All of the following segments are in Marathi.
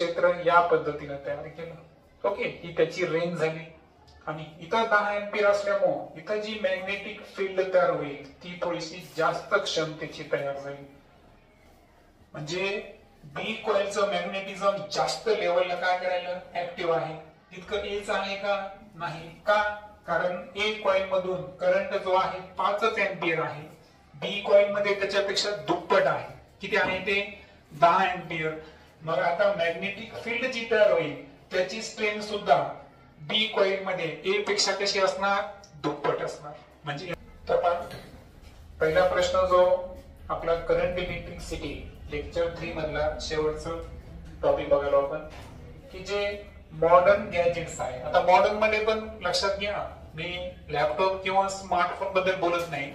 क्षेत्र या पद्धतीने तयार केलं. ओके, ही त्याची रेंज झाली. आणि इथं 10 एम्पियर असल्यामुळे इथं जी मॅग्नेटिक फील्ड तयार होईल ती थोडीशी जास्त क्षमतेची तयार होईल. म्हणजे बी कॉइलचं मॅग्नेटिझम जास्त लेवलला काय करायला ऍक्टिव्ह आहे. तितकं एच आहे का नाही. का? कारण ए कॉइल मधून करंट जो आहे 5 एम्पियर आहे. बी कॉइल मध्ये त्याच्यापेक्षा दुप्पट आहे. किती आहे ते 10 एम्पियर. मग आता मॅग्नेटिक फील्ड जी तयार होईल त्याची स्ट्रेंथ सुद्धा बी कॉइल मध्ये ए पेक्षा कशी असणार, दुप्पट असणार. म्हणजे पहिला प्रश्न जो आपला करंट इलेक्ट्रिसिटी लेक्चर 3 मधला शेवटचा टॉपिक बघायला आपण, की जे मॉडर्न गॅजेट्स आहे. आता मॉडर्न मध्ये पण लक्षात घ्या, मी लॅपटॉप किंवा स्मार्टफोन बद्दल बोलत नाही,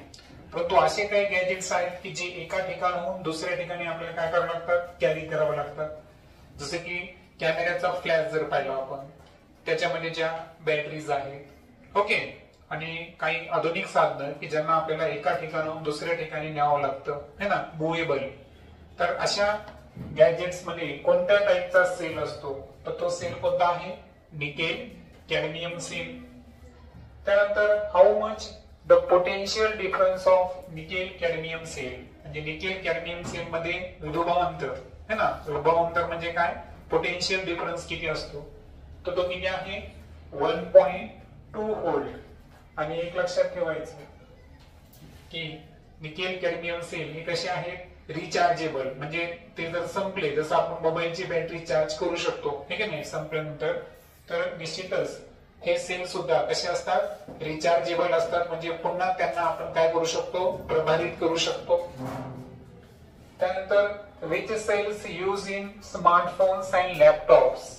परंतु असे काही गॅजेट्स आहेत की जे एका ठिकाणाहून दुसऱ्या ठिकाणी आपल्याला काय करावं लागतात, कॅरी करावं लागतात. जसे की कॅमेऱ्याचा फ्लॅश जर पाहिला आपण, त्याच्यामध्ये ज्या बॅटरीज आहेत, ओके, आणि काही आधुनिक साधनं की ज्यांना आपल्याला एका ठिकाणाहून दुसऱ्या ठिकाणी न्यावं लागतं, है ना, मुव्हेबल. तर अशा गॅजेट्स मध्ये कोणत्या टाईपचा सेल असतो, तर तो सेल कोणता आहे, निकेल कॅडमियम सेल. त्यानंतर how much the potential difference of nickel cadmium cell, म्हणजे निकेल कॅडमियम सेल मध्ये विभवांतर, है ना, विभवांतर म्हणजे काय, पोटेन्शियल डिफरन्स किती असतो, तर तो किती आहे 1.2 व्होल्ट. आणि एक लक्षात ठेवायचं की निकेल कॅडमियम सेल हे कसे आहेत, रिचार्जेबल. म्हणजे ते जर संपले, जसं आपण मोबाईलची बॅटरी चार्ज करू शकतो, ठीक आहे, नाही संपल्यानंतर, तर निश्चितच हे सेल सुद्धा कसे असतात, रिचार्जेबल असतात. म्हणजे पुन्हा त्यांना आपण काय करू शकतो, प्रभारित करू शकतो. त्यानंतर which cells use in smartphones and laptops.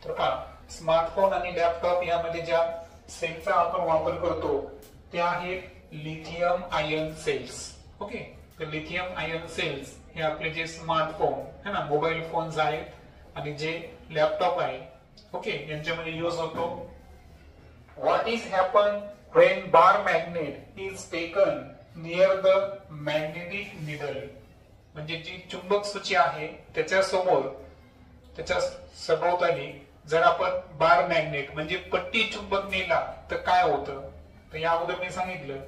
तर पहा, स्मार्टफोन आणि लॅपटॉप यामध्ये ज्या सेलचा आपण वापर करतो ते आहेत लिथियम आयन सेल्स. ओके, तर लिथियम आयन सेल्स हे आपले जे स्मार्टफोन है ना, मोबाईल फोन्स आहेत आणि जे लॅपटॉप आहे, ओके, यांच्यामध्ये यूज होतो. What is happen when bar magnet is taken near the magnetic needle. म्हणजे जी चुंबक सूची आहे त्याच्या समोर, त्याच्या सभोवताली जर आपण बार मॅग्नेट म्हणजे पट्टी चुंबक नेला तर काय होतं. तर या अगोदर मी सांगितलं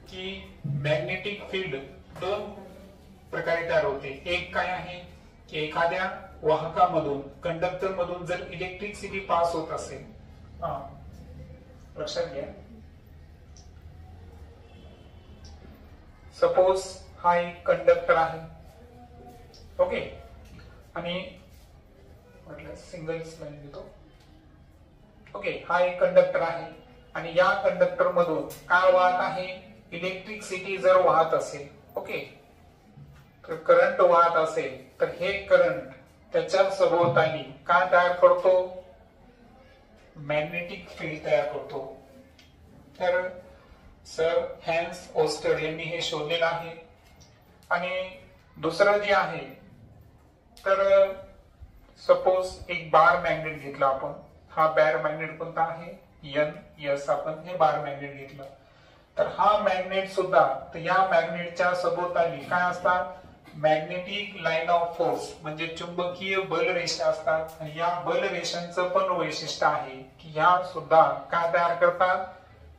की मॅग्नेटिक फील्ड 2 प्रकारे तयार होते. एक काय आहे की एखाद्या वाहकामधून, कंडक्टर मधून जर इलेक्ट्रिसिटी पास होत असेल, लक्षात घ्या, सपोज हा एक कंडक्टर आहे, ओके, आणि म्हटलं सिंगल लाईन देतो, ओके, हा एक कंडक्टर आहे आणि या कंडक्टर मधून काय वाहत आहे, इलेक्ट्रिसिटी जर वाहत असेल, ओके, तर करंट वाहत असेल, तर हे करंट त्याच्या सभोवताली काय तयार करतो, मॅग्नेटिक फील्ड तयार करतो. तर सर हॅन्स ओस्टर यांनी हे शोधलेलं आहे. आणि दुसरं जे आहे, तर सपोज एक बार मॅग्नेट घेतला आपण, हा बार मॅग्नेट कोणता आहे, NS, आपण हे बार मॅग्नेट घेतलं, तर हा मॅग्नेट सुद्धा, तर या मॅग्नेटच्या सभोवताली काय असतात, मॅग्नेटिक लाईन ऑफ फोर्स म्हणजे चुंबकीय बलरेषा असतात. आणि या बलरेषांचं पण वैशिष्ट्य आहे की ह्या सुद्धा काय तयार करतात,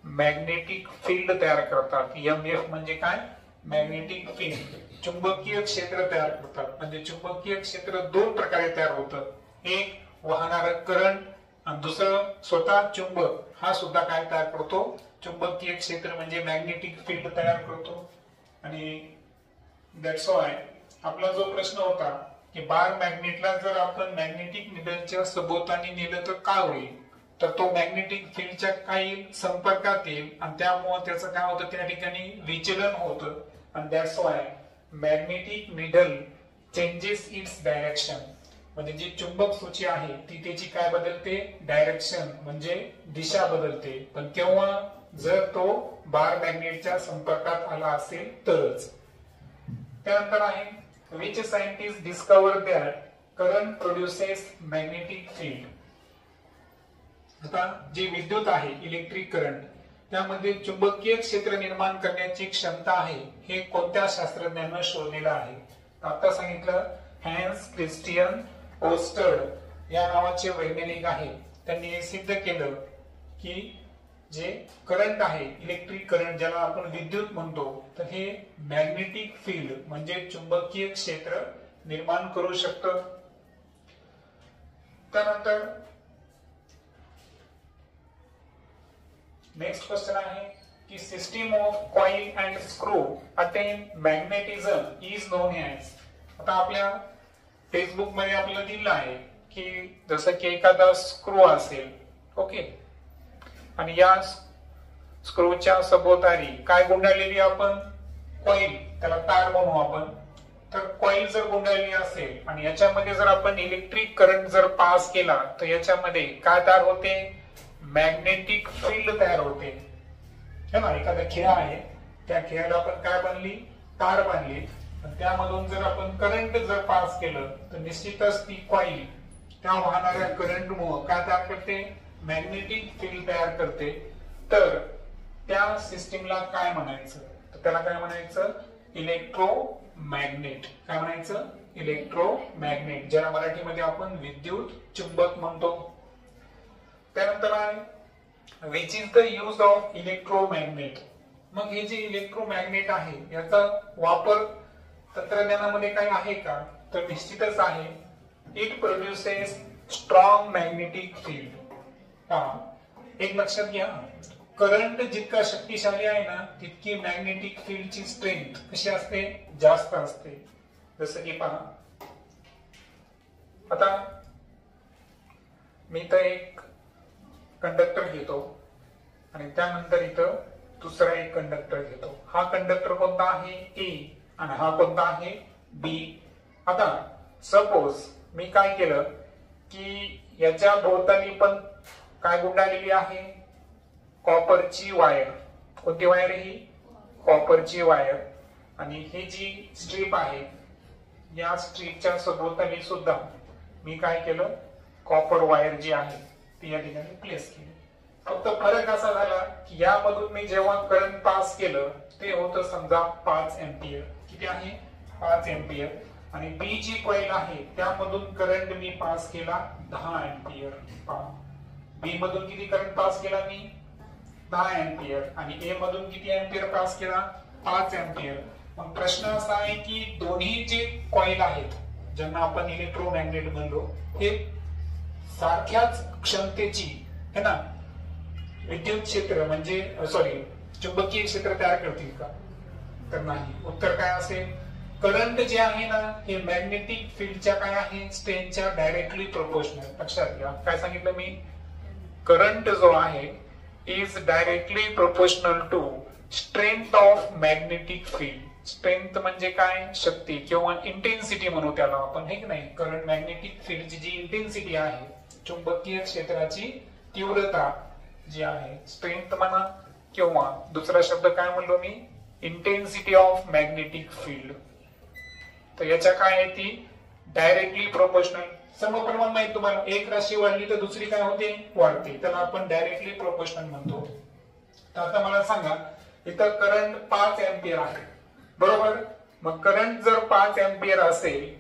मॅग्नेटिक फील्ड तयार करतात. MF म्हणजे काय, मॅग्नेटिक फील्ड, चुंबकीय क्षेत्र तयार करतात. म्हणजे चुंबकीय क्षेत्र 2 प्रकारे तयार होतं, एक वाहणारं करंट आणि दुसरं स्वतः चुंबक हा सुद्धा काय तयार करतो, चुंबकीय क्षेत्र म्हणजे मॅग्नेटिक फील्ड तयार करतो. आणि दॅट्स व्हाय आपला जो प्रश्न होता की बार मॅग्नेटला जर आपण मॅग्नेटिक निडलच्या सभोवताली नेलं तर काय होईल, तर तो मॅग्नेटिक फील्डच्या काही संपर्कात येईल आणि त्यामुळे त्याचं काय होतं, त्या ठिकाणी विचलन होतं. आणि that's why magnetic needle changes its direction. म्हणजे जी चुंबक सूची आहे ती त्याची काय बदलते, डायरेक्शन म्हणजे दिशा बदलते. पण केव्हा, जर तो बार मॅग्नेटच्या संपर्कात आला असेल तरच. त्यानंतर आहे which scientist discover that current produces magnetic field. आता जे विद्युत आहे, इलेक्ट्रिक करंट, त्यामध्ये चुंबकीय क्षेत्र निर्माण करण्याची क्षमता आहे, हे कोणत्या शास्त्रज्ञानं शोधलेलं आहे. आता सांगितलं हॅन्स क्रिस्टियन ओस्टर्ड या नावाचे वैज्ञानिक आहेत. त्यांनी हे सिद्ध केलं की जे करंट आहे, इलेक्ट्रिक करंट ज्याला आपण विद्युत म्हणतो, तर हे मॅग्नेटिक फील्ड म्हणजे चुंबकीय क्षेत्र निर्माण करू शकतं. त्यानंतर नेक्स्ट क्वेश्चन आहे की system of coil and screw attain magnetism is non as. आता आपल्या फेसबुक मध्ये आपल्याला दिलं आहे की जसं की एखादा स्क्रू असेल, ओके, आणि या स्क्रूच्या सभोवताली काय गुंडाळलेली आपण कॉइल, त्याला तार म्हणू आपण. तर कॉइल जर गुंडाळली असेल आणि याच्यामध्ये जर आपण इलेक्ट्रिक करंट जर पास केला तर याच्यामध्ये काय तयार होते, मॅग्नेटिक फील्ड तयार होते है ना. एखादा खिळा आहे, त्या खिळ्याला आपण काय बांधली, तार बांधली, त्यामधून जर आपण करंट जर पास केलं तर निश्चितच ती कॉइल त्या वाहणाऱ्या करंटमुळे काय तयार करते, मॅग्नेटिक फील्ड तयार करते. तर त्या सिस्टीमला काय म्हणायचं, तर त्याला काय म्हणायचं, इलेक्ट्रोमॅग्नेट. काय म्हणायचं, इलेक्ट्रोमॅग्नेट, ज्याला मराठीमध्ये आपण विद्युत चुंबक म्हणतो. त्यानंतर आहे which is the use of electromagnet. मग हे जे इलेक्ट्रोमॅग्नेट आहे याचा वापर तंत्रज्ञानामध्ये काय आहे का, तर निश्चितच आहे. It produces strong magnetic field. एक लक्षात घ्या, करंट जितका शक्तिशाली आहे ना तितकी मॅग्नेटिक फील्डची स्ट्रेंथ कशी असते, जास्त असते. जसं की पहा, आता मी तर एक कंडक्टर घेतो आणि त्यानंतर इथं दुसरा एक कंडक्टर घेतो. हा कंडक्टर कोणता आहे, ए, आणि हा कोणता आहे, बी. आता सपोज मी काय केलं की याच्या भोवताली पण काय गुंडाळलेली आहे, कॉपरची वायर. कोणती वायर, ही कॉपरची वायर. आणि ही जी स्ट्रीप आहे या स्ट्रीपच्या सभोवताली सुद्धा मी काय केलं, कॉपर वायर जी आहे ती या ठिकाणी प्लेस केली. फक्त फरक असा झाला की यामधून मी जेव्हा करंट पास केलं ते होतं समजा 5 एम्पियर. किती आहे, 5 एम्पियर. आणि बी जी कॉइल आहे त्यामधून करंट मी पास केला 10 एम्पियर. बी मधून किती करंट पास केला मी, 10 एम्पियर. आणि ए मधून किती एम्पियर पास केला, 5 एम्पियर. मग प्रश्न असा आहे की दोन्ही जे कॉइल आहेत ज्यांना आपण इलेक्ट्रोमॅग्नेट म्हणलो, हे सारख्याच क्षमतेची है ना विद्युत क्षेत्र म्हणजे चुंबकीय क्षेत्र तयार करतील का, तर नाही. उत्तर काय असेल, करंट जे आहे ना हे मॅग्नेटिक फील्डच्या काय आहे, स्ट्रेंथच्या डायरेक्टली प्रोपोर्शनल. लक्षात घ्या, काय सांगितलं मी, करंट जो आहे is directly proportional to strength of magnetic field. Strength म्हणजे काय, शक्ती किंवा इंटेन्सिटी म्हणू त्याला आपण, हे की नाही. करंट मॅग्नेटिक फील्डची जी इंटेन्सिटी आहे, चुंबकीय क्षेत्राची तीव्रता जी आहे, स्ट्रेंथ म्हणा किंवा दुसरा शब्द काय म्हणलो मी, इंटेन्सिटी ऑफ मॅग्नेटिक फील्ड. तर याच्या काय आहे, ती डायरेक्टली प्रोपोर्शनल. समप्रमाण माहिती तुम्हाला, एक राशी वाढली तर दुसरी काय होते, वाढते. त्याला आपण डायरेक्टली प्रोपोर्शनल म्हणतो. तर आता मला सांगा, इथं करंट 5 एम्पियर आहे, बरोबर. मग करंट जर 5 एम्पियर असेल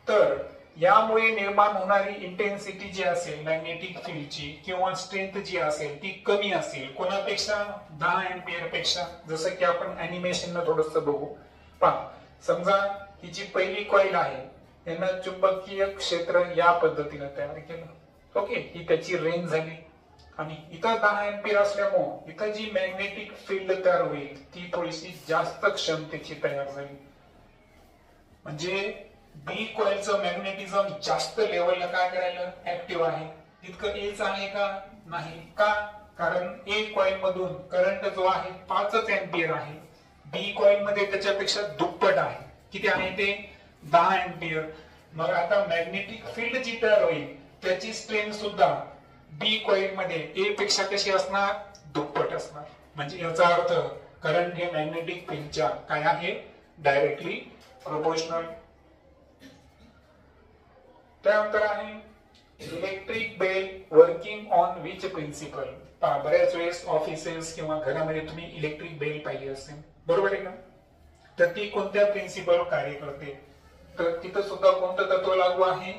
तर यामुळे निर्माण होणारी इंटेन्सिटी जी असेल मॅग्नेटिक फील्डची किंवा स्ट्रेंथ जी असेल ती कमी असेल. कोणापेक्षा, 10 एम्पियर पेक्षा. जसं की आपण अॅनिमेशन न थोडस बघू. पहा, समजा ही जी पहिली कॉइल आहे यांना चुंबकीय क्षेत्र या पद्धतीने तयार केलं, ओके, ही त्याची रेंज झाली. आणि इथं 10 एम्पियर असल्यामुळे इथं जी मॅग्नेटिक फील्ड तयार होईल ती थोडीशी जास्त क्षमतेची तयार झाली. म्हणजे बी कॉइलचं मॅग्नेटिझम जास्त लेवलला काय करायला ऍक्टिव्ह आहे. तितकं एच आहे का, नाही. का, कारण ए कॉइल मधून करंट जो आहे 5 एम्पियर आहे, बी कॉइल मध्ये त्याच्यापेक्षा दुप्पट आहे. किती आहे ते, 10 एम्पियर. मग आता मॅग्नेटिक फील्ड जी तयार होईल त्याची स्ट्रेंथ सुद्धा बी कॉइल मध्ये ए पेक्षा कशी असणार, दुप्पट असणार. म्हणजे याचा अर्थ करंट हे मॅग्नेटिक फील्डच्या काय आहे, डायरेक्टली प्रोपोर्शनल. त्यानंतर आहे electric bell working on which principle. बऱ्याच वेळेस ऑफिसेस किंवा घरामध्ये तुम्ही इलेक्ट्रिक बेल पाहिली असेल, बरोबर आहे का. तर ती कोणत्या प्रिन्सिपल कार्य करते, तर तिथं सुद्धा कोणतं तत्व लागू आहे?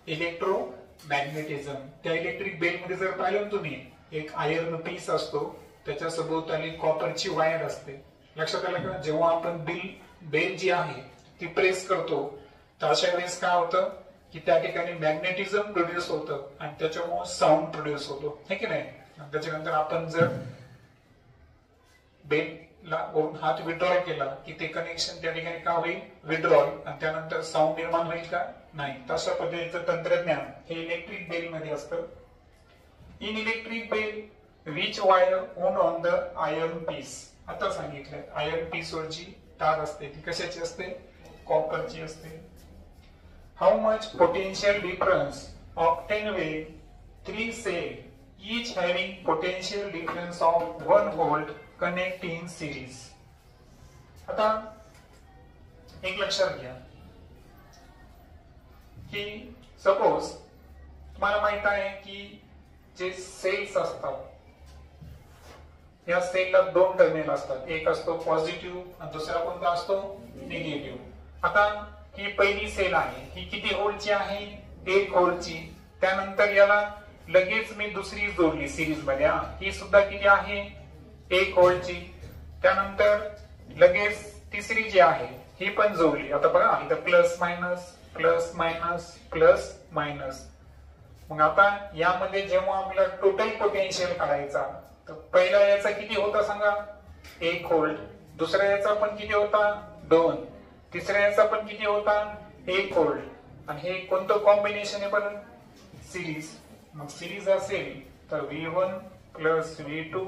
इलेक्ट्रोमॅग्नेटिझम. त्या इलेक्ट्रिक बेल मध्ये जर पाहिलं तुम्ही, एक आयर्न पीस असतो, त्याच्या सभोवताली कॉपरची वायर असते. लक्षात आलं का? जेव्हा आपण बेल जी आहे ती प्रेस करतो, तर अशा वेळेस काय होतं की त्या ठिकाणी मॅग्नेटिझम प्रोड्यूस होतं आणि त्याच्यामुळे साऊंड प्रोड्यूस होतो, है की नाही? त्याच्यानंतर आपण जर बेलला हात विड्रॉल केला की ते कनेक्शन त्या ठिकाणी का होईल? विड्रॉल, आणि त्यानंतर साऊंड निर्माण होईल का? नाही. तशा पद्धतीचं तंत्रज्ञान हे इलेक्ट्रिक बेल मध्ये असतं. In electric bell which wire wound on the iron piece. आता सांगितलं, आयर्न पीस वर जी तार असते ती कशाची असते? कॉपरची असते. How much potential difference obtain when 3 cells each having potential difference of 1 volt connect in series. आता एक लक्षात घ्या की सपोज तुम्हाला माहित आहे की जे सेल्स असतात, या सेलला 2 टर्मिनल असतात. एक असतो पॉझिटिव्ह आणि दुसरा कोणता असतो? निगेटिव्ह. आता ही पहिली सेल आहे, ही किती व्होल्टची आहे? 1 व्होल्टची. त्यानंतर याला लगेच मी दुसरी जोडली सिरीज मध्ये, ही सुद्धा किती आहे? 1 व्होल्टची. त्यानंतर लगेच तिसरी जी आहे ही पण जोडली. आता बघा इथं plus minus plus minus plus minus. मग आता यामध्ये जेव्हा आपल्याला टोटल पोटेन्शियल काढायचा, तर पहिला याचा किती होता सांगा? 1 व्होल्ट. दुसऱ्या याचा पण किती होता? 2. तिसऱ्या याचा पण किती होता? 1 व्होल्ट. आणि हे कोणतं कॉम्बिनेशन आहे पण? सिरीज. मग सिरीज असेल तर V1 plus V2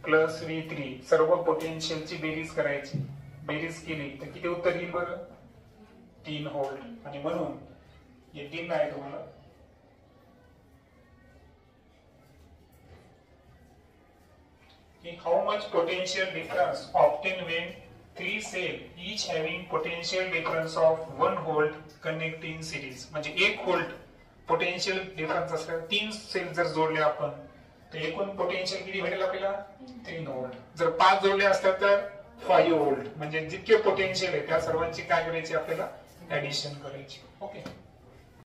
plus V3 सर्व पोटेन्शियलची बेरीज करायची. बेरीज केली तर किती उत्तर येईल बरं? 3 व्होल्ट. आणि म्हणून हे 3 आहे तुम्हाला. How much potential difference obtained when 3 cells each having potential difference of 1 volt connect in series. म्हणजे 1 व्होल्ट पोटेन्शियल डिफरन्स असल्यावर 3 सेल जर जोडले आपण, तर एकूण पोटेन्शियल किती भेटेल आपल्याला? 3 व्होल्ट. जर 5 जोडले असतात तर 5 व्होल्ट. म्हणजे जितके पोटेन्शियल आहे त्या सर्वांची काय करायची? आपल्याला ऍडिशन करायची. ओके.